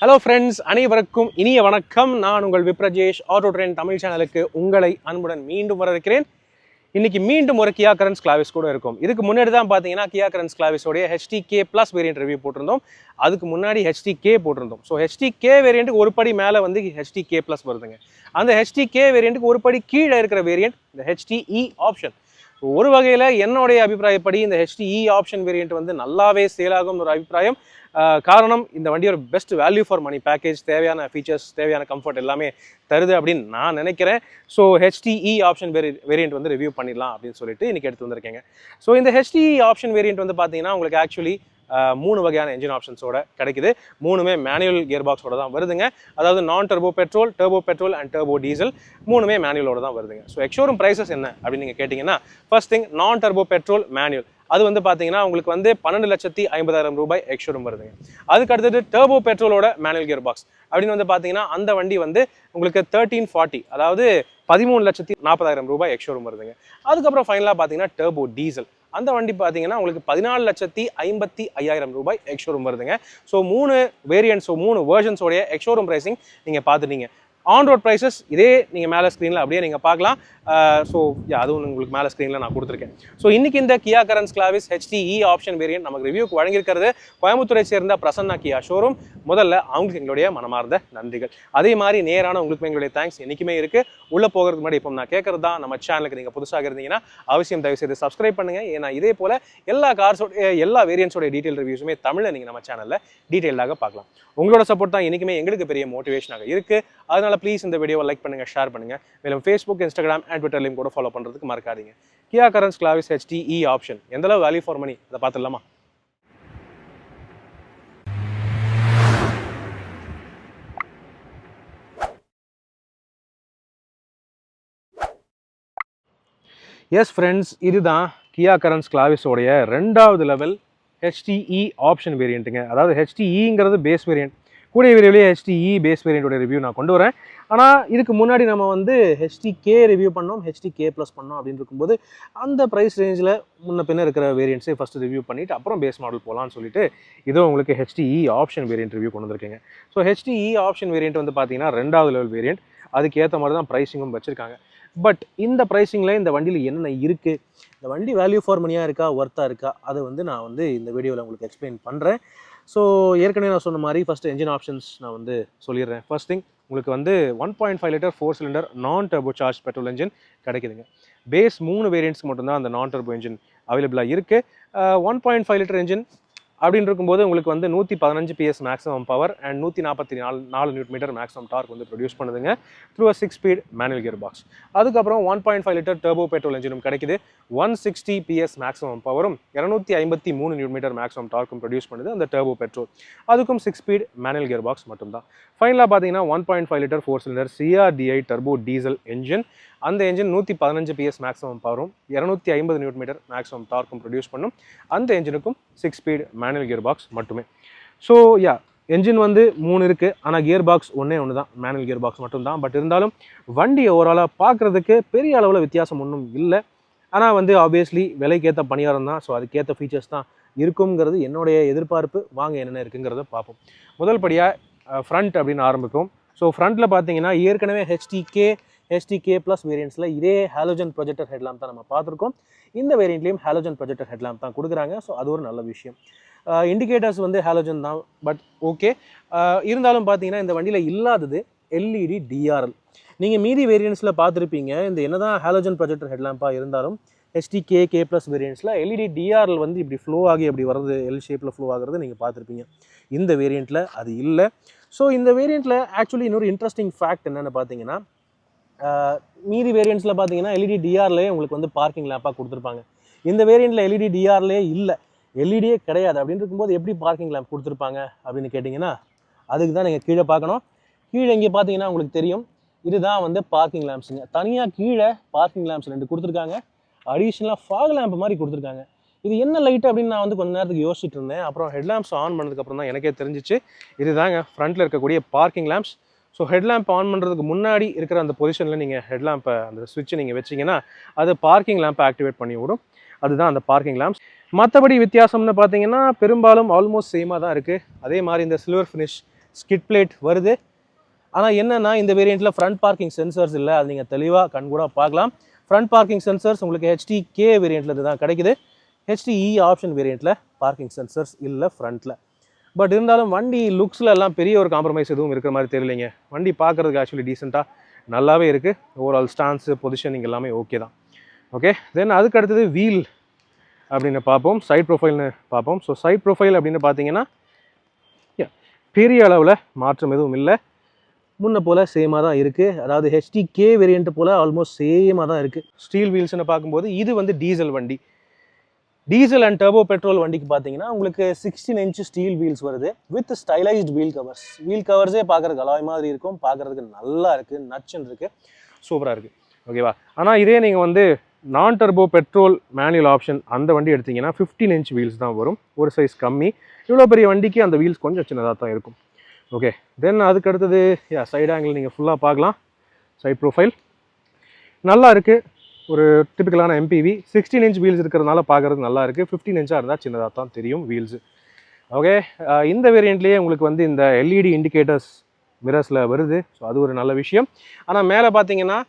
Hello friends, அனைவருக்கும் இனிய வணக்கம். நான் உங்கள் விப்ரஜேஷ் ஆட்டோ ட்ரெண்ட் தமிழ் சேனலுக்கு உங்களை அன்புடன் மீண்டும் வரவேற்கிறேன். இன்னைக்கு மீண்டும் ஒரு கியா கரன்ஸ் கிளாவிஸ் கூட இருக்கும். இதுக்கு முன்னாடி தான் பார்த்தீங்கன்னா கியா Carens கிளாவிஸோடைய HTK plus variant review போட்டிருந்தோம். அதுக்கு முன்னாடி HTK போட்டிருந்தோம். ஸோ HTK வேரியண்ட்டுக்கு ஒரு படி மேலே வந்து HTK ப்ளஸ் வருதுங்க. அந்த HTK வேரியண்ட்டுக்கு ஒரு படி கீழே இருக்கிற வேரியண்ட் இந்த HTE ஆப்ஷன். ஒரு வகையில் என்னுடைய அபிப்பிராயப்படி இந்த HTE ஆப்ஷன் வேரியண்ட் வந்து நல்லாவே சேல் ஆகும் ஒரு அபிப்பிராயம். காரணம் இந்த வண்டியோட best value for money package, தேவையான ஃபீச்சர்ஸ், தேவையான கம்ஃபர்ட் எல்லாமே தருது அப்படின்னு நான் நினைக்கிறேன். ஸோ HTE ஆப்ஷன் வேரியண்ட் வந்து ரிவ்யூ பண்ணிடலாம் அப்படின்னு சொல்லிட்டு இன்னைக்கு எடுத்து வந்திருக்கேங்க. ஸோ இந்த HTE ஆப்ஷன் வேரியண்ட் வந்து பார்த்தீங்கன்னா உங்களுக்கு ஆக்சுவலி 3 வகையான என்ஜின் ஆப்ஷன்ஸோட கிடைக்குது. மூணுமே மேனுவல் கியர் பாக்ஸோட தான் வருதுங்க. அதாவது நான் turbo petrol and turbo diesel மூணுமே மேனுவலோட தான் வருதுங்க. ஸோ எக்ஷோரூம் ப்ரைஸஸ் என்ன அப்படின்னு நீங்கள் கேட்டிங்கன்னா, ஃபர்ஸ்ட் திங் நான் டர்போ பெட்ரோல் மேனுவல் அது வந்து பார்த்தீங்கன்னா உங்களுக்கு வந்து 12,50,000 ரூபாய் எக்ஷோரூம் வருதுங்க. அதுக்கு அடுத்தது டர்போ பெட்ரோலோட மேனுவல் கியர் பாக்ஸ் அப்படின்னு வந்து பார்த்தீங்கன்னா அந்த வண்டி வந்து உங்களுக்கு 1340 அதாவது 13,40,000 ரூபாய் எக்ஷோரூம் வருதுங்க. அதுக்கப்புறம் ஃபைனலாக பார்த்தீங்கன்னா டர்போ டீசல் அந்த வண்டி பார்த்தீங்கன்னா உங்களுக்கு 14,55,000 ரூபாய் எக்ஷோரூம் வருதுங்க. ஸோ 3 வேரியன்ட்ஸ், 3 வேர்ஷன்ஸோடைய எக்ஷோரூம் ப்ரைஸிங் நீங்கள் பார்த்துட்டீங்க. ஆன் ரோட் ப்ரைஸஸ் இதே நீங்கள் மேலே ஸ்க்ரீனில் அப்படியே நீங்கள் பார்க்கலாம். ஸோ அதுவும் உங்களுக்கு மேலே ஸ்க்ரீனில் நான் கொடுத்துருக்கேன். ஸோ இன்றைக்கி இந்த கியா கரன்ஸ் கிளாவிஸ் HTE ஆப்ஷன் வேரியன்ட் நமக்கு ரிவ்யூக்கு வழங்கியிருக்கிறது கோயம்புத்தூரை சேர்ந்த பிரசன்னா கியா ஷோரூம். முதல்ல அவங்களுக்கு எங்களுடைய மனமார்ந்த நன்றிகள். அதே மாதிரி நேரான உங்களுக்கு எங்களுடைய தேங்க்ஸ் என்றைக்குமே இருக்குது. உள்ளே போகிறதுக்கு முன்னாடி இப்போ நான் கேட்குறது தான், நம்ம சேனலுக்கு நீங்கள் புதுசாக இருந்தீங்கன்னா அவசியம் தயவுசெய்து சப்ஸ்கிரைப் பண்ணுங்கள். ஏன்னா இதே போல் எல்லா கார்ஸோடைய எல்லா வேரியன்ட்ஸோடைய டீட்டெயில் ரிவ்யூஸுமே தமிழில் நீங்கள் நம்ம சேனலில் டீட்டெயிலாக பார்க்கலாம். உங்களோட சப்போர்ட் தான் என்றைக்குமே எங்களுக்கு பெரிய மோட்டிவேஷனாக இருக்குது. அதனால் ப்ளீஸ் இந்த வீடியோவை லைக் பண்ணுங்கள், ஷேர் பண்ணுங்கள். மேலும் ஃபேஸ்புக், இன்ஸ்டாகிராம் அண்ட் ட்விட்டர்லையும் கூட ஃபாலோ பண்ணுறதுக்கு மறக்காதீங்க. கியா கரன்ஸ் கிளாவிஸ் HTE ஆப்ஷன் எந்தளவு வேல்யூ ஃபார் மணி அதை பார்த்துடலாமா? எஸ் ஃப்ரெண்ட்ஸ், இதுதான் கியா கரன்ஸ் கிளாவிஸோடைய 2வது லெவல் HTE ஆப்ஷன் வேரியண்ட்டுங்க. அதாவது HTEங்கிறது பேஸ் வேரியண்ட். கூடிய விரைவிலே HTE பேஸ் வேரியண்டோட ரிவ்யூ நான் கொண்டு வரேன். ஆனால் இதுக்கு முன்னாடி நம்ம வந்து HTK ரிவ்யூ பண்ணோம், HTK ப்ளஸ் பண்ணோம் அப்படின்னு இருக்கும்போது அந்த ப்ரைஸ் ரேஞ்சில் முன்ன பின்ன இருக்கிற வேரியண்ட்ஸே ஃபஸ்ட்டு ரிவ்யூ பண்ணிவிட்டு அப்புறம் பேஸ் மாடல் போகலான்னு சொல்லிட்டு இதோ உங்களுக்கு HTE ஆப்ஷன் வேரியண்ட் ரிவ்யூ கொண்டு வந்திருக்கேங்க. ஸோ HTE ஆப்ஷன் வேரியண்ட் வந்து பார்த்தீங்கன்னா 2வது லெவல் வேரியண்ட். அதுக்கு ஏற்ற மாதிரி தான் ப்ரைஸிங்கும் வச்சுருக்காங்க. பட் இந்த ப்ரைஸிங்கில் இந்த வண்டியில் என்னென்ன இருக்குது, இந்த வண்டி வேல்யூ ஃபார் மணியாக இருக்கா, ஒர்த்தாக இருக்கா, அதை வந்து நான் வந்து இந்த வீடியோவில் உங்களுக்கு எக்ஸ்பிளைன் பண்ணுறேன். ஸோ ஏற்கனவே நான் சொன்ன மாதிரி ஃபஸ்ட்டு என்ஜின் ஆப்ஷன்ஸ் நான் வந்து சொல்லிடுறேன். ஃபர்ஸ்ட் திங் உங்களுக்கு வந்து 1.5 லிட்டர் 4 சிலிண்டர் நான் டர்போ சார்ஜ் பெட்ரோல் என்ஜின் கிடைக்குதுங்க. பேஸ் 3 வேரியண்ட்ஸ்க்கு மட்டும்தான் அந்த நான் டர்போ என்ஜின் அவைலபிளாக இருக்குது. 1.5 லிட்டர் என்ஜின் அப்படின்னு இருக்கும்போது உங்களுக்கு வந்து 115 PS maximum power and 144 newton meter maximum torque வந்து ப்ரொடியூஸ் பண்ணுதுங்க through a 6 speed manual gear box. அதுக்கப்புறம் 1.5 லிட்டர் டர்போ பெட்ரோல் என்ஜினும் கிடைக்குது. 160 PS மேக்ஸிமம் பவரும் 253 நியூட்டன் மீட்டர் மேக்ஸிமம் டார்க்கும் ப்ரொடியூஸ் பண்ணுது அந்த டர்போ பெட்ரோல். அதுக்கும் 6 ஸ்பீட் மேனுவல் கியர் பாக்ஸ் மட்டும்தான். ஃபைனலாக பார்த்தீங்கன்னா 1.5 litre 4 cylinder CRDI turbo diesel engine. அந்த என்ஜின் 115 PS மேக்ஸிமம் பவரும் 250 நியூட்டன் மீட்டர் மேக்ஸிமம் டார்க்கும் ப்ரொடியூஸ் பண்ணும். அந்த என்ஜினுக்கும் 6 ஸ்பீட் மேனுவல் கியர் பாக்ஸ் மட்டுமே. ஸோ என்ஜின் வந்து 3 இருக்குது, ஆனால் கியர் பாக்ஸ் ஒன்று தான், மேனுவல் கியர் பாக்ஸ் மட்டும்தான். பட் இருந்தாலும் வண்டி ஓவராலாக பார்க்குறதுக்கு பெரிய அளவில் வித்தியாசம் ஒன்றும் இல்லை. ஆனால் வந்து ஆப்வியஸ்லி விலைக்கேற்ற பணியாரம் தான். ஸோ அதுக்கேற்ற ஃபீச்சர்ஸ் தான் இருக்குங்கிறது என்னுடைய எதிர்பார்ப்பு. வாங்க என்னென்ன இருக்குங்கிறத பார்ப்போம். முதல் படியாக ஃப்ரண்ட் அப்படின்னு ஆரம்பிக்கும். ஸோ ஃப்ரண்ட்டில் பார்த்தீங்கன்னா ஏற்கனவே HTK ப்ளஸ் வேரியண்ட்ஸில் இதே ஹாலோஜன் ப்ரொஜெக்டர் ஹெட்லாம்ப் தான் நம்ம பார்த்துருக்கோம். இந்த வேரியண்ட்லேயும் ஹாலோஜன் ப்ரொஜெக்டர் ஹெட்லாம்ப் தான் கொடுக்குறாங்க. ஸோ அது ஒரு நல்ல விஷயம். இண்டிகேட்டர்ஸ் வந்து ஹாலோஜன் தான், பட் ஓகே. இருந்தாலும் பார்த்தீங்கன்னா இந்த வண்டியில் இல்லாதது LED DRL. நீங்கள் மீதி வேரியண்ட்ஸில் பார்த்துருப்பீங்க. இந்த என்னதான் ஹாலோஜன் ப்ரொஜெக்டர் ஹெட்லாம்ப்பாக இருந்தாலும் HTK K ப்ளஸ் வேரியண்ட்ஸில் LED DRL வந்து இப்படி ஃப்ளோ ஆகி அப்படி வர்றது, எல் ஷேப்பில் ஃப்ளோ ஆகிறது நீங்கள் பார்த்துருப்பீங்க. இந்த வேரியண்ட்டில் அது இல்லை. ஸோ இந்த வேரியண்ட்டில் ஆக்சுவலி இன்னொரு இன்ட்ரெஸ்டிங் ஃபேக்ட் என்னென்னு பார்த்தீங்கன்னா, மீதி வேரியண்ட்ஸில் பார்த்தீங்கன்னா LED DRLே உங்களுக்கு வந்து பார்க்கிங் லேம்பாக கொடுத்துருப்பாங்க. இந்த வேரியண்ட்டில் LED DRLே இல்லை, எல்இடியே கிடையாது. அப்படின்னு இருக்கும்போது எப்படி பார்க்கிங் லேம்ப் கொடுத்துருப்பாங்க அப்படின்னு கேட்டிங்கன்னா, அதுக்கு தான் நீங்கள் கீழே பார்க்கணும். கீழே இங்கே பார்த்தீங்கன்னா உங்களுக்கு தெரியும், இதுதான் வந்து பார்க்கிங் லேம்ப்ஸுங்க. தனியாக கீழே பார்க்கிங் லேம்ப்ஸ் 2 கொடுத்துருக்காங்க. அடிஷ்னலாக ஃபாக் லேம்ப் மாதிரி கொடுத்துருக்காங்க. இது என்ன லைட் அப்படின்னு நான் வந்து கொஞ்சம் நேரத்துக்கு யோசிச்சுட்டு இருந்தேன். அப்புறம் ஹெட்லாம்ப்ஸ் ஆன் பண்ணதுக்கப்புறம் தான் எனக்கே தெரிஞ்சிச்சு, இதுதாங்க ஃப்ரண்ட்டில் இருக்கக்கூடிய parking lamps. So headlamp on பண்ணுறதுக்கு முன்னாடி இருக்கிற அந்த பொசிஷனில் நீங்கள் ஹெட்லாம்பை அந்த ஸ்விட்சை நீங்கள் வச்சிங்கன்னா அது பார்க்கிங் லேம்பை ஆக்டிவேட் பண்ணி விடும். அதுதான் அந்த பார்க்கிங் லேம்ப்ஸ். மற்றபடி வித்தியாசம்னு பார்த்தீங்கன்னா பெரும்பாலும் ஆல்மோஸ்ட் சேமாக தான் இருக்குது. அதே மாதிரி இந்த சில்வர் ஃபினிஷ் ஸ்கிட் பிளேட் வருது. ஆனால் என்னென்னா இந்த வேரியண்ட்டில் ஃப்ரண்ட் பார்க்கிங் சென்சர்ஸ் இல்லை, அது நீங்கள் தெளிவாக கண்கூட பார்க்கலாம். ஃப்ரண்ட் பார்க்கிங் சென்சர்ஸ் உங்களுக்கு HTK வேரியண்ட்டில் தான் கிடைக்குது. HTE ஆப்ஷன் வேரியண்ட்டில் பார்க்கிங் சென்சர்ஸ் இல்லை ஃப்ரண்ட்டில். பட் இருந்தாலும் வண்டி லுக்ஸில் எல்லாம் பெரிய ஒரு காம்ப்ரமைஸ் எதுவும் இருக்கிற மாதிரி தெரியலைங்க. வண்டி பார்க்குறதுக்கு ஆக்சுவலி டீசெண்டாக நல்லாவே இருக்குது. ஓவரால் ஸ்டான்ஸு பொசிஷனிங் எல்லாமே ஓகே தான். ஓகே, தென் அதுக்கு அடுத்தது வீல் அப்படின்னு பார்ப்போம், சைட் ப்ரொஃபைல்னு பார்ப்போம். ஸோ சைட் ப்ரொஃபைல் அப்படின்னு பார்த்தீங்கன்னா பெரிய அளவில் மாற்றம் எதுவும் இல்லை, முன்ன போல் சேமாக தான் இருக்குது. அதாவது HTK வேரியண்ட் போல் ஆல்மோஸ்ட் சேமாக தான் இருக்குது. ஸ்டீல் வீல்ஸ்னு பார்க்கும்போது இது வந்து டீசல் வண்டி. டீசல் அண்ட் டர்போ பெட்ரோல் வண்டிக்கு பார்த்தீங்கன்னா உங்களுக்கு 16 இன்ச் ஸ்டீல் வீல்ஸ் வருது with stylised wheel covers. Wheel கவர்ஸே பார்க்குறதுக்கு அலாய் மாதிரி இருக்கும், பார்க்குறதுக்கு நல்லா இருக்குது, நச்சுன்னு இருக்குது, சூப்பராக இருக்குது. ஓகேவா? ஆனால் இதே நீங்கள் வந்து நான் டர்போ பெட்ரோல் மேனுவல் ஆப்ஷன் அந்த வண்டி எடுத்திங்கன்னா 15 இன்ச் வீல்ஸ் தான் வரும், ஒரு சைஸ் கம்மி. இவ்வளோ பெரிய வண்டிக்கு அந்த வீல்ஸ் கொஞ்சம் சின்னதாக தான் இருக்கும். ஓகே, தென் அதுக்கு அடுத்தது சைட் ஆங்கிள் நீங்கள் ஃபுல்லாக பார்க்கலாம். சைட் ப்ரொஃபைல் நல்லா இருக்குது, ஒரு டிப்பிக்கலான MPV. 16 இன்ச் வீல்ஸ் இருக்கிறதுனால பார்க்குறது நல்லா இருக்குது. 15 இன்ச்சாக இருந்தால் சின்னதாக தான் தெரியும் வீல்ஸு. ஓகே, இந்த வேரியண்ட்லேயே உங்களுக்கு வந்து இந்த LED இண்டிகேட்டர்ஸ் மிரர்ஸில் வருது. ஸோ அது ஒரு நல்ல விஷயம். ஆனால் மேலே பார்த்தீங்கன்னா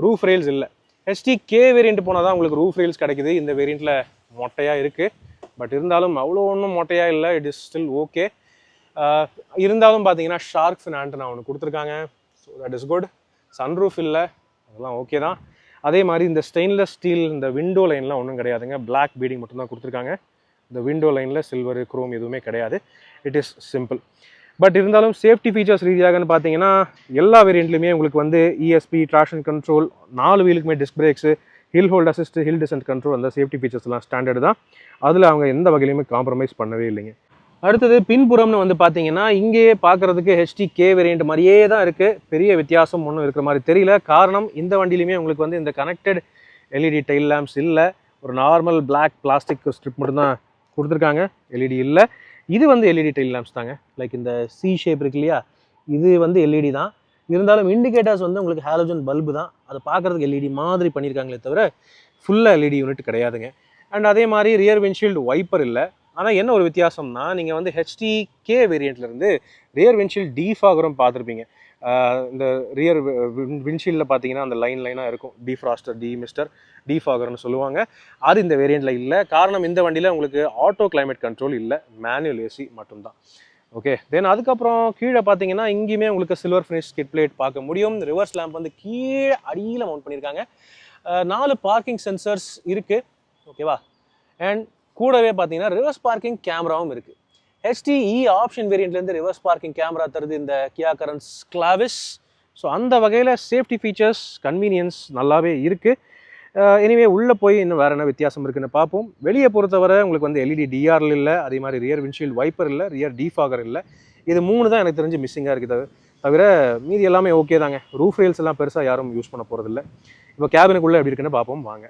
ரூஃப் ரெயில்ஸ் இல்லை. HTK வேரியண்ட் போனால் தான் உங்களுக்கு ரூஃப் ரெயில்ஸ் கிடைக்குது. இந்த வேரியண்ட்டில் மொட்டையாக இருக்குது, பட் இருந்தாலும் அவ்வளோ ஒன்றும் மொட்டையாக இல்லை, இட் இஸ் ஸ்டில் ஓகே. இருந்தாலும் பார்த்தீங்கன்னா ஷார்க் ஃபின் ஆண்டனா ஒன்று கொடுத்துருக்காங்க. So that is good. Sunroof இல்லை, அதெல்லாம் ஓகே தான். அதே மாதிரி இந்த ஸ்டெயின்லெஸ் ஸ்டீல் இந்த விண்டோ லைன்லாம் ஒன்றும் கிடையாதுங்க, பிளாக் பீடிங் மட்டும்தான் கொடுத்துருக்காங்க. இந்த விண்டோ லைனில் சில்வர் குரோம் எதுவுமே கிடையாது, இட் இஸ் சிம்பிள். பட் இருந்தாலும் சேஃப்டி ஃபீச்சர்ஸ் ரீதியாகன்னு பார்த்தீங்கன்னா எல்லா வேரியண்ட்லையுமே உங்களுக்கு வந்து ESP, ட்ராக்ஷன் கண்ட்ரோல், 4 வீலுக்குமே disc brakes, hill hold assist, hill descent control, அந்த சேஃப்டி ஃபீச்சர்ஸ்லாம் ஸ்டாண்டர்டு தான். அதில் அவங்க எந்த வகையிலையுமே காம்ப்ரமைஸ் பண்ணவே இல்லைங்க. அடுத்தது பின்புறம்னு வந்து பார்த்தீங்கன்னா இங்கேயே பார்க்குறதுக்கு HTK வேரியண்ட் மாதிரியே தான் இருக்குது, பெரிய வித்தியாசம் ஒன்றும் இருக்கிற மாதிரி தெரியல. காரணம் இந்த வண்டியிலுமே உங்களுக்கு வந்து இந்த கனெக்டட் LED டைல் லேம்ப்ஸ் இல்லை, ஒரு நார்மல் பிளாக் பிளாஸ்டிக் ஸ்ட்ரிப் மட்டும்தான் கொடுத்துருக்காங்க, LED இல்லை. இது வந்து LED டைல் லேம்ப்ஸ் தாங்க, லைக் இந்த C ஷேப் இருக்கு இல்லையா, இது வந்து LED தான். இருந்தாலும் இண்டிகேட்டர்ஸ் வந்து உங்களுக்கு ஹாலோஜன் பல்பு தான், அதை பார்க்குறதுக்கு LED மாதிரி பண்ணியிருக்காங்களே தவிர ஃபுல்லாக LED யூனிட் கிடையாதுங்க. அண்ட் அதே மாதிரி ரியர் விண்ட்ஷீல்டு வைப்பர் இல்லை. ஆனால் என்ன ஒரு வித்தியாசம்னா நீங்கள் வந்து HTK வேரியண்ட்லேருந்து ரியர் விண்ட்ஷீல்டு டீஃபாகரும் பார்த்துருப்பீங்க. இந்த ரியர் விண்ட்ஷீல்டில் பார்த்தீங்கன்னா அந்த லைனாக இருக்கும், டீஃப்ராஸ்டர், டீமிஸ்டர், டீஃபாகர்னு சொல்லுவாங்க. அது இந்த வேரியண்ட்டில் இல்லை. காரணம் இந்த வண்டியில் உங்களுக்கு ஆட்டோ கிளைமேட் கண்ட்ரோல் இல்லை, மேனுவல் AC மட்டும்தான். ஓகே, தென் அதுக்கப்புறம் கீழே பார்த்தீங்கன்னா இங்கேயுமே உங்களுக்கு சில்வர் ஃபினிஷ் ஸ்கிட் பிளேட் பார்க்க முடியும். ரிவர்ஸ் லேம்ப் வந்து கீழே அடியில் மவுண்ட் பண்ணியிருக்காங்க. 4 பார்க்கிங் சென்சர்ஸ் இருக்குது. ஓகேவா? அண்ட் கூடவே பார்த்தீங்கன்னா ரிவர்ஸ் பார்க்கிங் கேமராவும் இருக்குது. HTE ஆப்ஷன் வேரியண்ட்லேருந்து ரிவர்ஸ் பார்க்கிங் கேமரா தருது இந்த கியா கரன்ஸ் கிளாவிஸ். ஸோ அந்த வகையில் சேஃப்டி ஃபீச்சர்ஸ், கன்வீனியன்ஸ் நல்லாவே இருக்குது. எனிவே உள்ளே போய் இன்னும் வேறு என்ன வித்தியாசம் இருக்குன்னு பார்ப்போம். வெளியே பொறுத்தவரை உங்களுக்கு வந்து LED DRL இல்லை, அதே மாதிரி ரியர் விண்ட்ஷீல்டு வைப்பர் இல்லை, ரியர் டீஃபாகர் இல்லை. இது 3 தான் எனக்கு தெரிஞ்சு மிஸ்ஸிங்காக இருக்குது. தவிர மீதி எல்லாமே ஓகே தாங்க. ரூஃப் ரெயில்ஸ் எல்லாம் பெருசாக யாரும் யூஸ் பண்ண போகிறதில்ல. இப்போ கேபினுக்குள்ளே எப்படி இருக்குன்னு பார்ப்போம் வாங்க.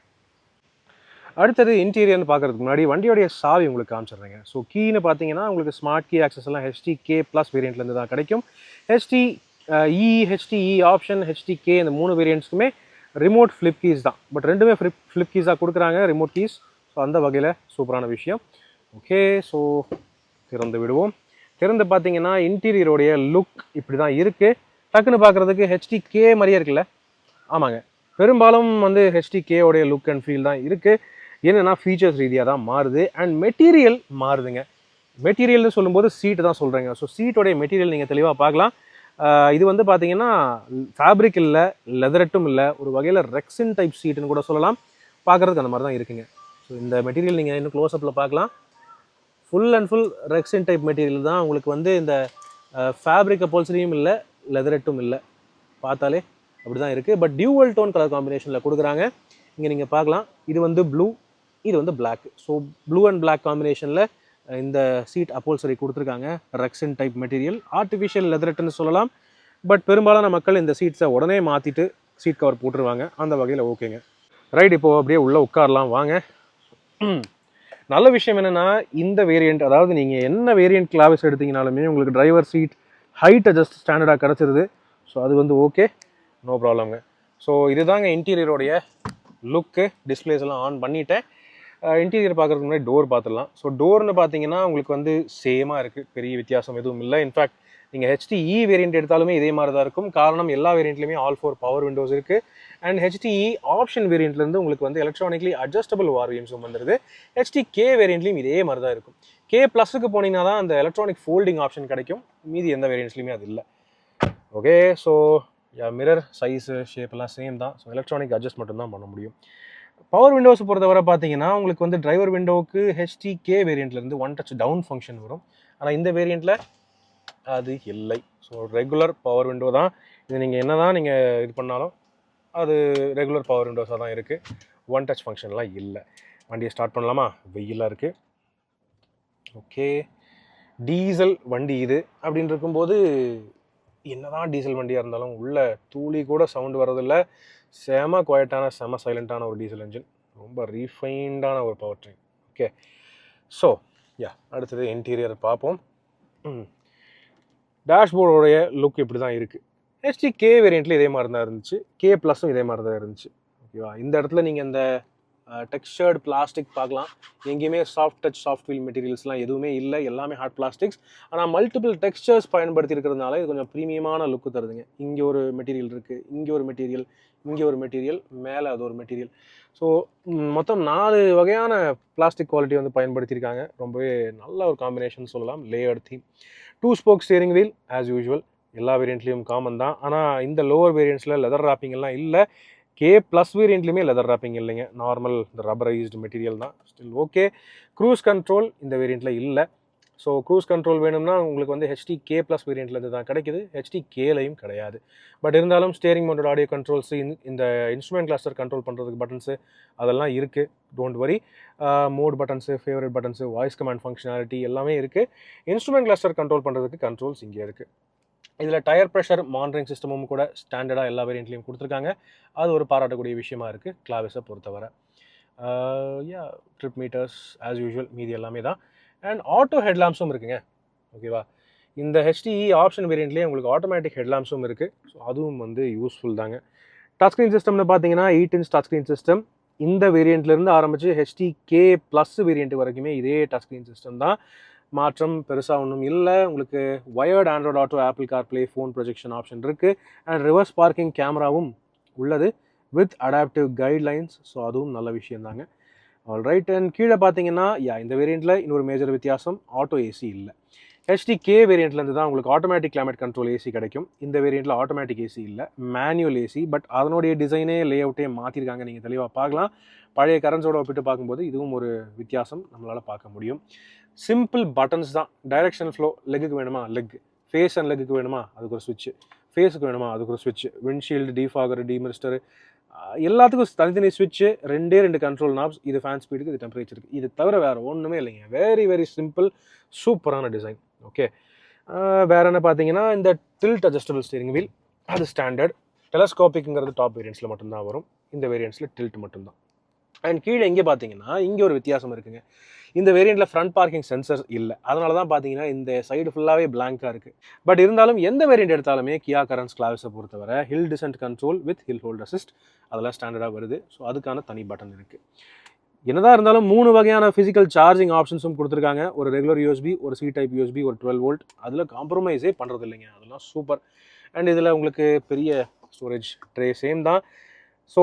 அடுத்தது இன்டீரியர்னு பார்க்குறதுக்கு முன்னாடி வண்டியோடைய சாவி உங்களுக்கு காமிச்சிடுறேங்க. ஸோ கீன்னு பார்த்தீங்கன்னா உங்களுக்கு ஸ்மார்ட் கீ ஆக்சஸ் எல்லாம் HTK ப்ளஸ் வேரியண்ட்லேருந்து தான் கிடைக்கும். HTE ஆப்ஷன், HTK இந்த 3 வேரியண்ட்ஸுக்குமே ரிமோட் ஃப்ளிப் கீஸ் தான். பட் ரெண்டுமே ஃப்ளிப் கீஸாக கொடுக்குறாங்க, ரிமோட் கீஸ். ஸோ அந்த வகையில் சூப்பரான விஷயம். ஓகே, ஸோ திறந்து விடுவோம். திறந்து பார்த்தீங்கன்னா இன்டீரியரோடைய லுக் இப்படி தான் இருக்குது. டக்குன்னு பார்க்குறதுக்கு HTK மாதிரியே இருக்குல்ல? ஆமாங்க, பெரும்பாலும் வந்து HTKோடைய லுக் அண்ட் ஃபீல் தான் இருக்குது. என்னென்னா ஃபீச்சர்ஸ் ரீதியாக தான் மாறுது அண்ட் மெட்டீரியல் மாறுதுங்க. மெட்டீரியல்னு சொல்லும்போது சீட்டு தான் சொல்கிறேங்க. ஸோ சீட்டோடைய மெட்டீரியல் நீங்கள் தெளிவாக பார்க்கலாம். இது வந்து பார்த்தீங்கன்னா ஃபேப்ரிக் இல்லை, லெதரட்டும் இல்லை, ஒரு வகையில் ரெக்ஸின் டைப் சீட்டுன்னு கூட சொல்லலாம். பார்க்குறதுக்கு அந்த மாதிரி தான் இருக்குங்க. ஸோ இந்த மெட்டீரியல் நீங்கள் இன்னும் க்ளோஸ்அப்பில் பார்க்கலாம். Full and full rexine type material தான். உங்களுக்கு வந்து இந்த ஃபேப்ரிக் அப்போல்சரியும் இல்லை, லெதரட்டும் இல்லை, பார்த்தாலே அப்படி தான் இருக்குது. பட் டியூவல் டோன் கலர் காம்பினேஷனில் கொடுக்குறாங்க. இங்கே நீங்கள் பார்க்கலாம், இது வந்து ப்ளூ, இது வந்து black. So blue and black காம்பினேஷனில் இந்த சீட் அப்போல்சரி கொடுத்துருக்காங்க. ரெக்ஸின் டைப் மெட்டீரியல், ஆர்டிஃபிஷியல் லெதரட்னு சொல்லலாம். பட் பெரும்பாலான மக்கள் இந்த சீட்ஸை உடனே மாற்றிட்டு சீட் கவர் போட்டுருவாங்க. அந்த வகையில் ஓகேங்க. ரைட், இப்போது அப்படியே உள்ளே உட்காரலாம் வாங்க. நல்ல விஷயம் என்னென்னா இந்த வேரியண்ட், அதாவது நீங்கள் என்ன வேரியண்ட் கிளாவிஸ் எடுத்தீங்கனாலுமே உங்களுக்கு டிரைவர் சீட் ஹைட் அட்ஜஸ்ட் ஸ்டாண்டர்டாக கிடச்சிருது. ஸோ அது வந்து ஓகே, நோ ப்ராப்ளம்ங்க. ஸோ இதுதாங்க இன்டீரியரோடைய லுக்கு. டிஸ்பிளேஸ் எல்லாம் ஆன் பண்ணிட்டேன். இன்டீரியர் பார்க்குறதுக்கு முன்னாடி டோர் பார்த்துடலாம். ஸோ டோர்னு பார்த்தீங்கன்னா உங்களுக்கு வந்து சேமாக இருக்குது, பெரிய வித்தியாசம் எதுவும் இல்லை. இன்ஃபேக்ட் நீங்கள் HTE வேரியண்ட் எடுத்தாலுமே இதே மாதிரி தான் இருக்கும். காரணம் எல்லா வேரியண்ட்லையுமே ஆல் 4 பவர் விண்டோஸ் இருக்குது. அண்ட் HTE ஆப்ஷன் வேரியண்ட்லேருந்து உங்களுக்கு வந்து எலக்ட்ரானிக்லி அட்ஜஸ்டபிள் வார்வியம்ஸும் வந்துடுது. HTK வேரியண்ட்லையும் இதே மாதிரி தான் இருக்கும். K ப்ளஸுக்கு போனீங்கன்னா தான் அந்த எலக்ட்ரானிக் ஃபோல்டிங் ஆப்ஷன் கிடைக்கும். மீதி எந்த வேரியண்ட்ஸ்லையுமே அது இல்லை. Okay, so mirror size shape எல்லாம் சேம் தான். ஸோ எலக்ட்ரானிக் அட்ஜஸ்ட் மட்டும் தான் பண்ண முடியும். பவர் விண்டோஸ் பொறுத்தவரை பார்த்தீங்கன்னா உங்களுக்கு வந்து டிரைவர் விண்டோவுக்கு HTK வேரியண்ட்லேருந்து ஒன் டச் டவுன் ஃபங்க்ஷன் வரும். ஆனால் இந்த வேரியண்ட்டில் அது இல்லை. ஸோ ரெகுலர் பவர் விண்டோ தான் இது. நீங்கள் என்ன தான் நீங்கள் இது பண்ணாலும் அது ரெகுலர் பவர் விண்டோஸாக தான் இருக்குது. ஒன் டச் ஃபங்க்ஷன்லாம் இல்லை. வண்டியை ஸ்டார்ட் பண்ணலாமா? வெயிலாக இருக்குது. ஓகே, டீசல் வண்டி இது அப்படின்னு இருக்கும்போது என்னதான் டீசல் வண்டியாக இருந்தாலும் உள்ள தூளி கூட சவுண்டு வரதில்லை. செம குவாய்ட்டான செம சைலண்ட்டான ஒரு டீசல் என்ஜின், ரொம்ப ரீஃபைண்டான ஒரு பவர் ட்ரெயின். ஓகே, ஸோ அடுத்தது இன்டீரியர் பார்ப்போம். டேஷ்போர்டோடைய லுக் இப்படி தான் இருக்குது. HTK வேரியண்ட்டில் இதே மாதிரி தான் இருந்துச்சு. K ப்ளஸும் இதே மாதிரி தான் இருந்துச்சு. ஓகேவா? இந்த இடத்துல நீங்கள் இந்த டெக்ஸ்சர்டு பிளாஸ்டிக் பார்க்கலாம். எங்கேயுமே சாஃப்ட் டச் சாஃப்ட் ஃபீல் மெட்டீரியல்ஸ்லாம் எதுவுமே இல்லை, எல்லாமே ஹார்ட் பிளாஸ்டிக்ஸ். ஆனால் மல்டிபிள் டெக்ஸ்சர்ஸ் பயன்படுத்தி இருக்கிறதுனால இது கொஞ்சம் ப்ரீமியமான லுக்கு தருதுங்க. இங்கே ஒரு மெட்டீரியல் இருக்குது, இங்கே ஒரு மெட்டீரியல், இங்கே ஒரு மெட்டீரியல், மேலே அது ஒரு மெட்டீரியல். ஸோ மொத்தம் 4 வகையான பிளாஸ்டிக் குவாலிட்டி வந்து பயன்படுத்தியிருக்காங்க. ரொம்பவே நல்ல ஒரு காம்பினேஷன் சொல்லலாம். Layered theme. 2 spoke steering wheel as usual எல்லா வேரியண்ட்லேயும் காமன் தான். ஆனால் இந்த லோவர் வேரியண்ட்ஸில் லெதர் ராப்பிங் எல்லாம் இல்லை. K ப்ளஸ் வேரியண்ட்லையுமே லெதர் ராப்பிங் இல்லைங்க, நார்மல் இந்த ரப்பரைஸ்டு மெட்டீரியல் தான். Still okay. க்ரூஸ் கண்ட்ரோல் இந்த வேரியண்ட்டில் இல்லை. ஸோ க்ரூஸ் கண்ட்ரோல் வேணும்னா உங்களுக்கு வந்து HTK ப்ளஸ் வேரியண்ட்லேருந்து தான் கிடைக்குது, HTKலையும் கிடையாது. பட் இருந்தாலும் ஸ்டேரிங் மவுண்டட் ஆடியோ கண்ட்ரோல்ஸு, இந்த இன்ஸ்ட்ருமெண்ட் கிளஸ்டர் கண்ட்ரோல் பண்ணுறதுக்கு பட்டன்ஸு அதெல்லாம் இருக்குது. Don't worry. Mode buttons, favourite buttons, voice command functionality எல்லாமே இருக்குது. இன்ஸ்ட்ருமெண்ட் கிளஸ்டர் கண்ட்ரோல் பண்ணுறதுக்கு கண்ட்ரோல்ஸ் இங்கே இருக்குது. இதில் டயர் ப்ரெஷர் மானிட்டரிங் சிஸ்டமும் கூட ஸ்டாண்டர்டாக எல்லா வேரியண்ட்லையும் கொடுத்துருக்காங்க. அது ஒரு பாராட்டக்கூடிய விஷயமா இருக்குது கிளாவிஸை பொறுத்தவரை. ட்ரிப் மீட்டர்ஸ் ஆஸ் யூஷுவல் மீதி எல்லாமே தான். அண்ட் ஆட்டோ ஹெட்லாம்ப்ஸும் இருக்குங்க. ஓகேவா? இந்த HTE ஆப்ஷன் வேரியண்ட்லேயே உங்களுக்கு ஆட்டோமேட்டிக் ஹெட்லாம்ப்ஸும் இருக்குது. ஸோ அதுவும் வந்து யூஸ்ஃபுல் தாங்க. டச் ஸ்க்ரீன் சிஸ்டம்னு பார்த்தீங்கன்னா 8 inch டச் ஸ்க்ரீன் சிஸ்டம். இந்த வேரியண்ட்லேருந்து ஆரம்பித்து HTK ப்ளஸ் வேரியண்ட் வரைக்குமே இதே டச் ஸ்க்ரீன் சிஸ்டம் தான். மாற்றம் பெருசாக ஒன்றும் இல்லை. உங்களுக்கு wired Android auto, apple CarPlay, phone projection option இருக்குது. அண்ட் ரிவர்ஸ் பார்க்கிங் கேமராவும் உள்ளது வித் அடாப்டிவ் கைட்லைன்ஸ். ஸோ அதுவும் நல்ல விஷயம் தாங்க. ஆல்ரைட். அண்ட் கீழே பார்த்தீங்கன்னா இந்த வேரியண்ட்டில் இன்னொரு மேஜர் வித்தியாசம், ஆட்டோ ஏசி இல்லை. HTK வேரியண்ட்லேருந்து தான் உங்களுக்கு ஆட்டோமேட்டிக் கிளைமேட் கண்ட்ரோல் ஏசி கிடைக்கும். இந்த வேரியண்ட்டில் ஆட்டோமேட்டிக் ஏசி இல்லை, மேனுவல் ஏசி. பட் அதனுடைய டிசைனே லே அவுட்டே மாற்றிருக்காங்க, நீங்கள் தெளிவாக பார்க்கலாம். பழைய கரண்ட்ஸோட ஒப்பிட்டு பார்க்கும்போது இதுவும் ஒரு வித்தியாசம் நம்மளால் பார்க்க முடியும். சிம்பிள் பட்டன்ஸ் தான். டைரக்ஷனல் ஃப்ளோ, லெக்குக்கு வேணுமா லெக், ஃபேஸ் அண்ட் லெக்குக்கு வேணுமா அதுக்கு ஒரு ஸ்விட்ச், ஃபேஸுக்கு வேணுமா அதுக்கு ஒரு ஸ்விட்ச், விண்ட்ஷீல்டு, டீஃபாகர், டீமிஸ்டர், எல்லாத்துக்கும் தனித்தனி ஸ்விட்ச்சு, 2 கண்ட்ரோல் நாப்ஸ். இது ஃபேன் ஸ்பீடுக்கு, இது டெம்பரேச்சருக்கு. இது தவிர வேறு ஒன்றுமே இல்லைங்க. வெரி வெரி சிம்பிள், சூப்பரான டிசைன். ஓகே, வேறு என்ன பார்த்தீங்கன்னா இந்த டில்ட் அட்ஜஸ்டபிள் ஸ்டீரிங் வீல், அது ஸ்டாண்டர்ட். டெலஸ்கோபிக்ங்கிறது டாப் வேரியண்ட்ஸில் மட்டும்தான் வரும். இந்த வேரியண்ட்ஸில் டில்ட் மட்டும்தான். அண்ட் கீழே இங்கே பார்த்தீங்கன்னா இங்கே ஒரு வித்தியாசம் இருக்குங்க. இந்த வேரியண்ட்டில் ஃப்ரண்ட் பார்க்கிங் சென்சர்ஸ் இல்லை. அதனால தான் பார்த்தீங்கன்னா இந்த சைடு ஃபுல்லாகவே பிளாங்காக இருக்குது. பட் இருந்தாலும் எந்த வேரியண்ட் எடுத்தாலுமே கியா கரன்ஸ் கிளாவிஸை பொறுத்தவரை hill descent control with hill hold assist அதெல்லாம் ஸ்டாண்டர்டாக வருது. ஸோ அதுக்கான தனி பட்டன் இருக்குது. என்னதான் இருந்தாலும் 3 வகையான ஃபிசிக்கல் சார்ஜிங் ஆப்ஷன்ஸும் கொடுத்துருக்காங்க. ஒரு ரெகுலர் USB, ஒரு C டைப் USB, ஒரு 12 volt. அதில் காம்ப்ரமைஸே பண்ணுறது இல்லைங்க, அதெல்லாம் சூப்பர். அண்ட் இதில் உங்களுக்கு பெரிய ஸ்டோரேஜ் ட்ரே சேம் தான். ஸோ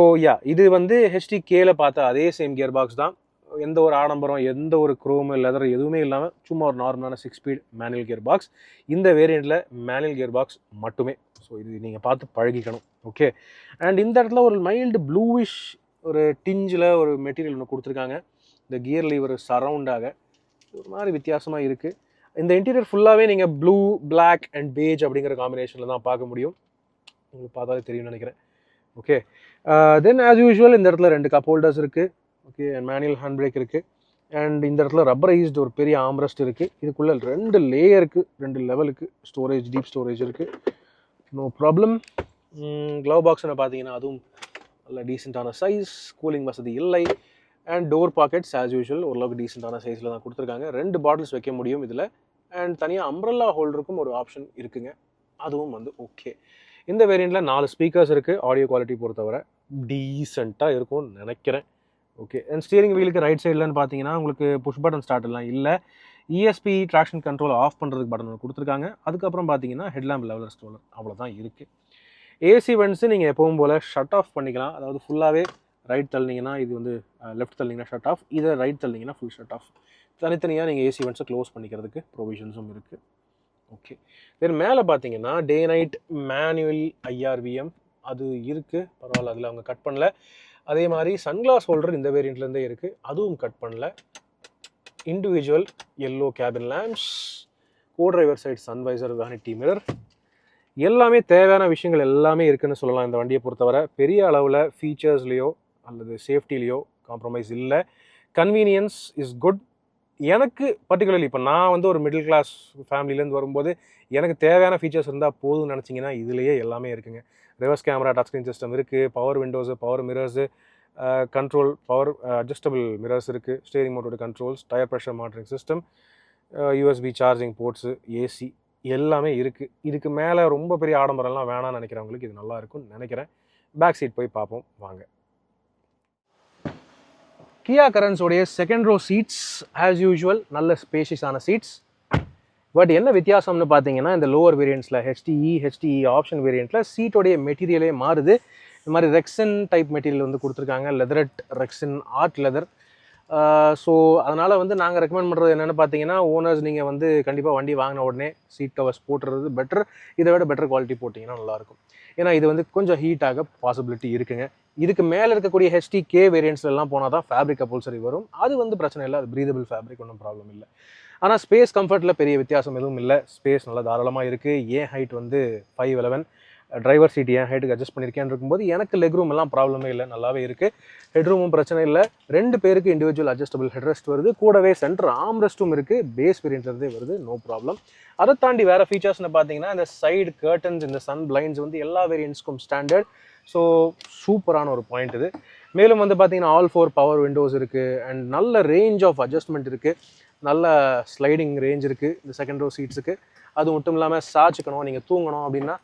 இது வந்து HTKல பார்த்த அதே சேம் கியர் பாக்ஸ் தான். எந்த ஒரு ஆடம்பரம், எந்த ஒரு குரோம், லெதர் எதுவுமே இல்லாமல் சும்மா ஒரு நார்மலான 6 ஸ்பீட் மேனுவல் கியர் பாக்ஸ். இந்த வேரியண்ட்டில் மேனுவல் கியர் பாக்ஸ் மட்டுமே. ஸோ இது நீங்கள் பார்த்து பழகிக்கணும். ஓகே. அண்ட் இந்த இடத்துல ஒரு மைல்டு ப்ளூவிஷ் ஒரு டிஞ்சில் ஒரு மெட்டீரியல் ஒன்று கொடுத்துருக்காங்க. இந்த கியர் லீவர் சரவுண்டாக ஒரு மாதிரி வித்தியாசமாக இருக்குது. இந்த இன்டீரியர் ஃபுல்லாகவே நீங்கள் ப்ளூ, பிளாக் அண்ட் பேஜ் அப்படிங்கிற காம்பினேஷனில் தான் பார்க்க முடியும். உங்களுக்கு பார்த்தாலே தெரியும்னு நினைக்கிறேன். ஓகே. தென் ஆஸ் யூஷுவல் இந்த இடத்துல 2 கப் ஹோல்டர்ஸ் இருக்குது. Okay. And manual hand brake இருக்குது. அண்ட் இந்த இடத்துல ரப்பரைஸ்டு ஒரு பெரிய ஆம்ரெஸ்ட் இருக்குது. இதுக்குள்ளே 2 லேயருக்கு 2 லெவலுக்கு ஸ்டோரேஜ், டீப் ஸ்டோரேஜ் இருக்குது. No problem. க்ளவ் பாக்ஸ்னு பார்த்தீங்கன்னா அதுவும் நல்ல டீசெண்டான சைஸ், கூலிங் வசதி இல்லை. And door pockets as usual ஓரளவுக்கு டீசெண்டான சைஸில் தான் கொடுத்துருக்காங்க. 2 பாட்டில்ஸ் வைக்க முடியும் இதில். அண்ட் தனியாக அம்ப்ரெல்லா ஹோல்டருக்கும் ஒரு ஆப்ஷன் இருக்குங்க, அதுவும் வந்து ஓகே. இந்த வேரியண்ட்டில் 4 ஸ்பீக்கர்ஸ் இருக்குது. ஆடியோ குவாலிட்டி பொறுத்தவரை டீசெண்டாக இருக்கும்னு நினைக்கிறேன். ஓகே. அண்ட் ஸ்டீரிங் வீலுக்கு ரைட் சைட்லன்னு பார்த்தீங்கன்னா உங்களுக்கு புஷ் பட்டன் ஸ்டார்ட் எல்லாம் இல்லை. இஎஸ்பி ட்ராக்ஷன் கண்ட்ரோல் ஆஃப் பண்ணுறதுக்கு பட்டன் ஒன்று கொடுத்துருக்காங்க. அதுக்கப்புறம் பார்த்தீங்கன்னா ஹெட்லாம்ப் லெவலர் ஸ்டோலர் அவ்வளோதான் இருக்குது. ஏசி வென்ட்ஸு நீங்கள் எப்பவும் போல் ஷட் ஆஃப் பண்ணிக்கலாம். அதாவது ஃபுல்லாகவே ரைட் தள்ளினீங்கன்னா இது வந்து லெஃப்ட் தள்ளிங்கன்னா ஷட் ஆஃப், இதை ரைட் தள்ளிங்கன்னா ஃபுல் ஷட் ஆஃப். தனித்தனியாக நீங்கள் ஏசி வென்ட்ஸை க்ளோஸ் பண்ணிக்கிறதுக்கு ப்ரொவிஷன்ஸும் இருக்குது. ஓகே. தென் மேலே பார்த்தீங்கன்னா டே நைட் மேனுவல் ஐஆர்விஎம் அது இருக்குது, பரவாயில்ல, அதில் அவங்க கட் பண்ணல. அதே மாதிரி சன்கிளாஸ் ஹோல்டர் இந்த வேரியண்ட்லேருந்தே இருக்குது, அதுவும் கட் பண்ணல. Individual yellow cabin lamps, co driver side sunvisor, vanity mirror, எல்லாமே தேவையான விஷயங்கள் எல்லாமே இருக்குதுன்னு சொல்லலாம். இந்த வண்டியை பொறுத்தவரை பெரிய அளவில் ஃபீச்சர்ஸ்லேயோ அல்லது சேஃப்டிலேயோ காம்ப்ரமைஸ் இல்லை. Convenience is good. எனக்கு பர்டிகுலர்லி இப்போ நான் வந்து ஒரு மிடில் கிளாஸ் ஃபேமிலியிலேருந்து வரும்போது எனக்கு தேவையான ஃபீச்சர்ஸ் இருந்தால் போதும்னு நினச்சிங்கன்னா இதுலேயே எல்லாமே இருக்குங்க. Reverse camera, touch screen system இருக்குது, power windows, power mirrors, control, power adjustable mirrors இருக்குது, ஸ்டேரிங் மோட்டோட controls, tyre pressure monitoring system, USB charging ports, AC எல்லாமே இருக்குது. இதுக்கு மேலே ரொம்ப பெரிய ஆடம்பரம்லாம் வேணாம்னு நினைக்கிறவங்களுக்கு இது நல்லா இருக்கும்னு நினைக்கிறேன். பேக் சீட் போய் பார்ப்போம் வாங்க. கியா கரன்ஸோடைய second row seats as usual நல்ல ஸ்பேஷியஸான சீட்ஸ். பட் என்ன வித்தியாசம்னு பார்த்தீங்கன்னா இந்த லோவர் வேரியண்ட்ஸில் ஹெச்டிஇ ஆப்ஷன் வேரியண்ட்டில் சீட்டோடைய மெட்டீரியலே மாறுது. இந்த மாதிரி ரெக்ஸன் டைப் மெட்டீரியல் வந்து கொடுத்துருக்காங்க, leatherette rexine art leather. So அதனால் வந்து நாங்கள் ரெக்கமெண்ட் பண்ணுறது என்னென்னு பார்த்தீங்கன்னா, ஓனர்ஸ் நீங்கள் வந்து கண்டிப்பாக வண்டி வாங்கின உடனே சீட் கவர்ஸ் போட்டுறது பெட்டர். இதை விட பெட்டர் குவாலிட்டி போட்டிங்கன்னா நல்லாயிருக்கும். ஏன்னா இது வந்து கொஞ்சம் ஹீட் ஆக பாசிபிலிட்டி இருக்குங்க. இதுக்கு மேலே இருக்கக்கூடிய ஹெச்டிகே வேரியண்ட்ஸ்லாம் போனால் தான் ஃபேப்ரிக் அப்போல்சரி வரும். அது வந்து பிரச்சனை இல்லை, அது ப்ரீதபிள் ஃபேப்ரிக், ஒன்றும் ப்ராப்ளம் இல்லை. ஆனால் ஸ்பேஸ் கம்ஃபர்ட்டில் பெரிய வித்தியாசம் எதுவும் இல்லை. ஸ்பேஸ் நல்லா தாராளமாக இருக்குது. ஏன் ஹைட் வந்து 5'11", டிரைவர் சீட் ஏன் ஹைட்டுக்கு அட்ஜஸ்ட் பண்ணியிருக்கேன்னு இருக்கும்போது எனக்கு லெக் ரூம் எல்லாம் ப்ராப்ளமே இல்லை, நல்லாவே இருக்குது. ஹெட்ரூமும் பிரச்சனை இல்லை. 2 பேருக்கு இண்டிவிஜுவல் அட்ஜஸ்டபிள் ஹெட்ரெஸ்ட் வருது, கூடவே சென்டர் ஆம்ரெஸ்ட்டும் இருக்குது. பேஸ் வேரியண்ட்லேருந்தே வருது, நோ ப்ராப்ளம். அதை தாண்டி வேறு ஃபீச்சர்ஸ்னு பார்த்தீங்கன்னா இந்த சைடு கர்டன்ஸ், இந்த சன் பிளைண்ட்ஸ் வந்து எல்லா வேரியண்ட்ஸ்க்கும் ஸ்டாண்டர்ட். ஸோ சூப்பரான ஒரு பாயிண்ட் இது. மேலும் வந்து பார்த்தீங்கன்னா ஆல் 4 பவர் விண்டோஸ் இருக்குது அண்ட் நல்ல ரேஞ்ச் ஆஃப் அட்ஜஸ்ட்மெண்ட் இருக்குது. நல்ல ஸ்லைடிங் ரேஞ்ச் இருக்குது இந்த செகண்ட் ரோ சீட்ஸுக்கு. அது மட்டும் இல்லாமல் சாய்ச்சிக்கணும், நீங்கள் தூங்கணும் அப்படின்னா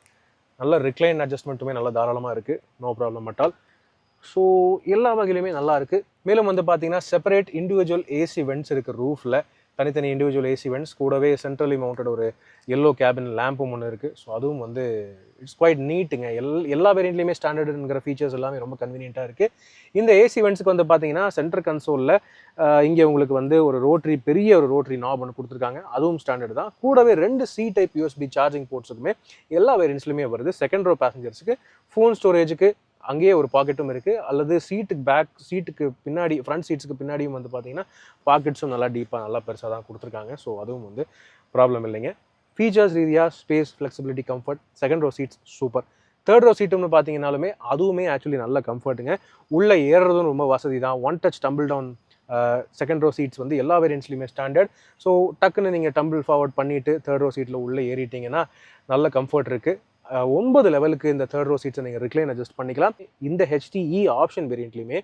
நல்ல ரிக்ளைன் அட்ஜஸ்ட்மெண்ட்டுமே நல்லா தாராளமாக இருக்குது, no problem at all. So எல்லா வகையிலுமே நல்லா இருக்குது. மேலும் வந்து பார்த்தீங்கன்னா செப்பரேட் இண்டிவிஜுவல் ஏசி வென்ட்ஸ் இருக்குது ரூஃபில், தனித்தனி இண்டிவிஜுவல் ஏசி வென்ட்ஸ், கூடவே சென்ட்ரலி மவுண்டட் ஒரு எல்லோ கேபின் லேம்பும் ஒன்று இருக்குது. ஸோ அதுவும் வந்து இட்ஸ் குவைட் நீட்டுங்க. எல்லா வேரியண்ட்லேயுமே ஸ்டாண்டர்டுங்கிற ஃபீச்சர்ஸ் எல்லாமே ரொம்ப கன்வீனியண்ட்டாக இருக்குது. இந்த ஏசி வென்ட்ஸுக்கு வந்து பார்த்தீங்கன்னா சென்டர் கன்சோலில் இங்கே உங்களுக்கு வந்து ஒரு ரோட்ரி, பெரிய ஒரு ரோட்ரி நாப் ஒன்று கொடுத்துருக்காங்க, அதுவும் ஸ்டாண்டர்டு தான். கூடவே 2 சி டைப் யூஎஸ்பி சார்ஜிங் போர்ட்ஸுக்குமே எல்லா வேரியண்ட்ஸ்லையுமே வருது. செகண்ட் ரோ பேசஞ்சர்ஸுக்கு ஃபோன் ஸ்டோரேஜுக்கு அங்கேயே ஒரு பாக்கெட்டும் இருக்குது, அல்லது சீட்டுக்கு பின்னாடி, ஃப்ரண்ட் சீட்ஸுக்கு பின்னாடியும் வந்து பார்த்தீங்கன்னா பாக்கெட்ஸும் நல்லா டீப்பாக நல்லா பெருசாக தான் கொடுத்துருக்காங்க. ஸோ அதுவும் வந்து ப்ராப்ளம் இல்லைங்க. ஃபீச்சர்ஸ் ரீதியாக space, flexibility, comfort, second row seats super. Third row சீட்டுன்னு பார்த்தீங்கன்னாலுமே அதுவுமே ஆக்சுவலி நல்ல கம்ஃபர்ட்டுங்க. உள்ளே ஏறுறதும் ரொம்ப வசதி தான். One touch tumble down second row seats வந்து எல்லா வேரியண்ட்ஸ்லையுமே ஸ்டாண்டர்ட். ஸோ டக்குன்னு நீங்கள் டம்பிள் ஃபார்வர்ட் பண்ணிவிட்டு தேர்ட் ரோ சீட்டில் உள்ளே ஏறிட்டிங்கன்னா நல்ல கம்ஃபர்ட் இருக்குது. 9 லெவலுக்கு இந்த தேர்ட் ரோ சீட்ஸை நீங்கள் ரிக்ளைன் அட்ஜஸ்ட் பண்ணிக்கலாம். இந்த ஹெச்டிஇ ஆப்ஷன் வேரியண்ட்லையுமே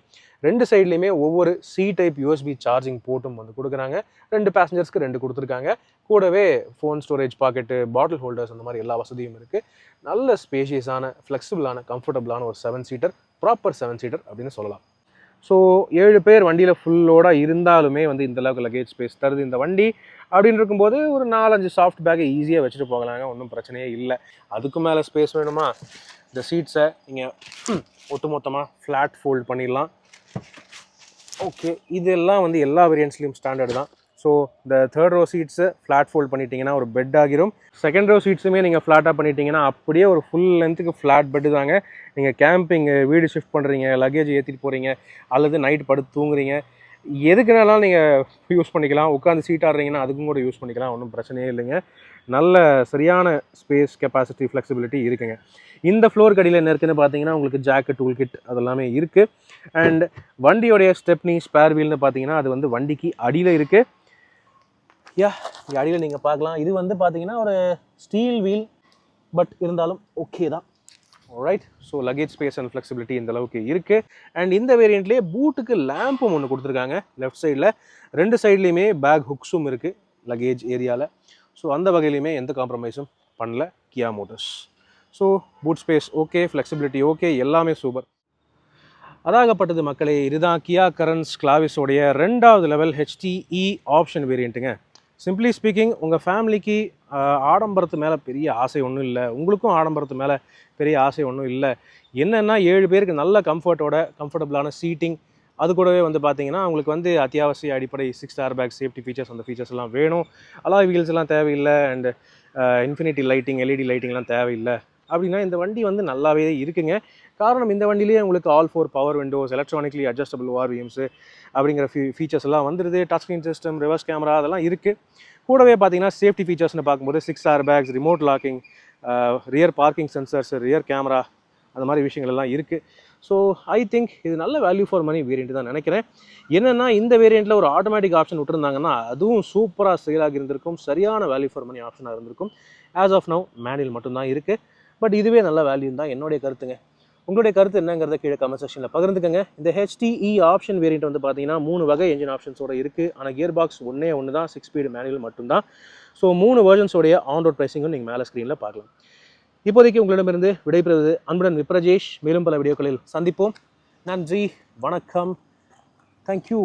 2 சைட்லையுமே ஒவ்வொரு சி டைப் யூஎஸ்பி சார்ஜிங் போர்ட்டும் வந்து கொடுக்குறாங்க. 2 பேசஞ்சர்ஸ்க்கு 2 கொடுத்துருக்காங்க. கூடவே ஃபோன் ஸ்டோரேஜ் பாக்கெட்டு, பாட்டில் ஹோல்டர்ஸ், அந்த மாதிரி எல்லா வசதியும் இருக்குது. நல்ல ஸ்பேஷியஸான, ஃப்ளெக்சிபிளான, கம்ஃபர்டபுளான ஒரு 7 சீட்டர், ப்ராப்பர் 7 சீட்டர் அப்படின்னு சொல்லலாம். ஸோ 7 பேர் வண்டியில் ஃபுல்லோடாக இருந்தாலுமே வந்து இந்தளவுக்கு லக்கேஜ் ஸ்பேஸ் தருது இந்த வண்டி. அப்படின்னு இருக்கும்போது ஒரு 4-5 சாஃப்ட் பேக்கை ஈஸியாக வச்சுட்டு போகலாங்க, ஒன்றும் பிரச்சனையே இல்லை. அதுக்கு மேலே ஸ்பேஸ் வேணுமா, இந்த சீட்ஸை நீங்கள் ஒட்டுமொத்தமாக ஃப்ளாட் ஃபோல்ட் பண்ணிடலாம். ஓகே, இதெல்லாம் வந்து எல்லா வேரியண்ட்ஸ்லையும் ஸ்டாண்டர்டு தான். ஸோ இந்த தேர்ட் ரோ சீட்ஸை ஃப்ளாட் ஃபோல்ட் பண்ணிட்டீங்கன்னா ஒரு பெட் ஆகிரும். செகண்ட் ரோ சீட்ஸுமே நீங்கள் ஃப்ளாட்டாக பண்ணிட்டீங்கன்னா அப்படியே ஒரு ஃபுல் லென்த்துக்கு ஃப்ளாட் பெட்டு தாங்க. நீங்கள் கேம்பிங், வீடு ஷிஃப்ட் பண்ணுறீங்க, லக்கேஜ் ஏற்றிட்டு போகிறீங்க, அல்லது நைட் படுத்து தூங்குறீங்க, எதுக்குனாலும் நீங்கள் யூஸ் பண்ணிக்கலாம். உட்காந்து சீட் ஆடுறீங்கன்னா அதுக்கும் கூட யூஸ் பண்ணிக்கலாம், ஒன்றும் பிரச்சனையே இல்லைங்க. நல்ல சரியான ஸ்பேஸ், கெப்பாசிட்டி, ஃப்ளெக்சிபிலிட்டி இருக்குங்க. இந்த ஃப்ளோர் கடியில் என்ன இருக்குன்னு பார்த்தீங்கன்னா உங்களுக்கு ஜாக்கு, டூல் கிட் அதெல்லாமே இருக்குது. அண்ட் வண்டியோடைய ஸ்டெப்னி, ஸ்பேர் வீல்னு பார்த்தீங்கன்னா அது வந்து வண்டிக்கு அடியில் இருக்குது. இங்கே அடியில் நீங்கள் பார்க்கலாம். இது வந்து பார்த்தீங்கன்னா ஒரு ஸ்டீல் வீல், பட் இருந்தாலும் ஓகே தான். Right. So luggage space and flexibility இந்த அளவுக்கு இருக்குது. அண்ட் இந்த வேரியண்ட்லேயே பூட்டுக்கு லேம்பும் ஒன்று கொடுத்துருக்காங்க லெஃப்ட் சைடில். 2 சைட்லேயுமே பேக் ஹுக்ஸும் இருக்குது லக்கேஜ் ஏரியாவில். ஸோ அந்த வகையிலையுமே எந்த காம்ப்ரமைஸும் பண்ணல Kia Motors. So boot space okay, flexibility okay, எல்லாமே சூப்பர். அதாகப்பட்டது மக்களே, இதுதான் கியா கரன்ஸ் கிளாவிஸோடைய 2வது லெவல் HTE ஆப்ஷன் வேரியண்ட்டுங்க. சிம்பிளி ஸ்பீக்கிங், உங்கள் ஃபேமிலிக்கு ஆடம்பரத்து மேலே பெரிய ஆசை ஒன்றும் இல்லை, உங்களுக்கும் ஆடம்பரத்து மேலே பெரிய ஆசை ஒன்றும் இல்லை. என்னென்னா 7 பேருக்கு நல்ல கம்ஃபர்டபுளான சீட்டிங், அது கூடவே வந்து பார்த்தீங்கன்னா உங்களுக்கு வந்து அத்தியாவசிய அடிப்படை 6 ஏர் பேக் சேஃப்டி ஃபீச்சர்ஸ், அந்த ஃபீச்சர்ஸ் எல்லாம் வேணும். அலாய் வீல்ஸ் எல்லாம் தேவையில்லை, அண்டு இன்ஃபினிட்டி லைட்டிங், LED லைட்டிங்லாம் தேவையில்லை அப்படின்னா இந்த வண்டி வந்து நல்லாவே இருக்குங்க. காரணம், இந்த வண்டியிலேயே உங்களுக்கு all 4 power windows, electronically adjustable ORVMs அப்படிங்கிற ஃபீச்சர்ஸ் எல்லாம் வந்துடுது. Touch screen system, reverse camera அதெல்லாம் இருக்குது. கூடவே பார்த்தீங்கன்னா சேஃப்டி ஃபீச்சர்ஸ்னு பார்க்கும்போது 6 air bags, remote locking, rear parking sensors, rear camera, அந்த மாதிரி விஷயங்கள் எல்லாம் இருக்குது. ஸோ ஐ திங்க் இது நல்ல வேல்யூ ஃபார் மணி வேரியண்ட் தான் நினைக்கிறேன். என்னென்னா இந்த வேரியண்ட்டில் ஒரு ஆட்டோமேட்டிக் ஆப்ஷன் விட்டுருந்தாங்கன்னா அதுவும் சூப்பராக சேலாகி இருந்திருக்கும், சரியான வேல்யூ ஃபார் மணி ஆப்ஷனாக இருந்திருக்கும். ஆஸ் ஆஃப் நவ் மேனுவல் மட்டும்தான் இருக்குது. பட் இதுவே நல்ல வேல்யூ தான் என்னுடைய கருத்துங்க. உங்களுடைய கருத்து என்னங்கிறத கீழே கமெண்ட் செக்ஷனில் பகிர்ந்துக்கங்க. இந்த HTE ஆப்ஷன் வேரியண்ட் வந்து பார்த்தீங்கன்னா 3 வகை என்ஜின் ஆப்ஷன்ஸோட இருக்குது. ஆனால் கியர் பாக்ஸ் ஒன்று தான், 6 ஸ்பீடு மேனுவல் மட்டும்தான். ஸோ 3 வெர்ஷன்ஸோடைய ஆன் ரோட் ப்ரைஸிங்கும் நீங்கள் மேலே ஸ்க்ரீனில் பார்க்கலாம். இப்போதைக்கு உங்களிடமிருந்து விடைபெறுவது அன்புடன் விப்ரஜேஷ். மேலும் பல வீடியோக்களில் சந்திப்போம். நன்றி, வணக்கம், தேங்க்யூ.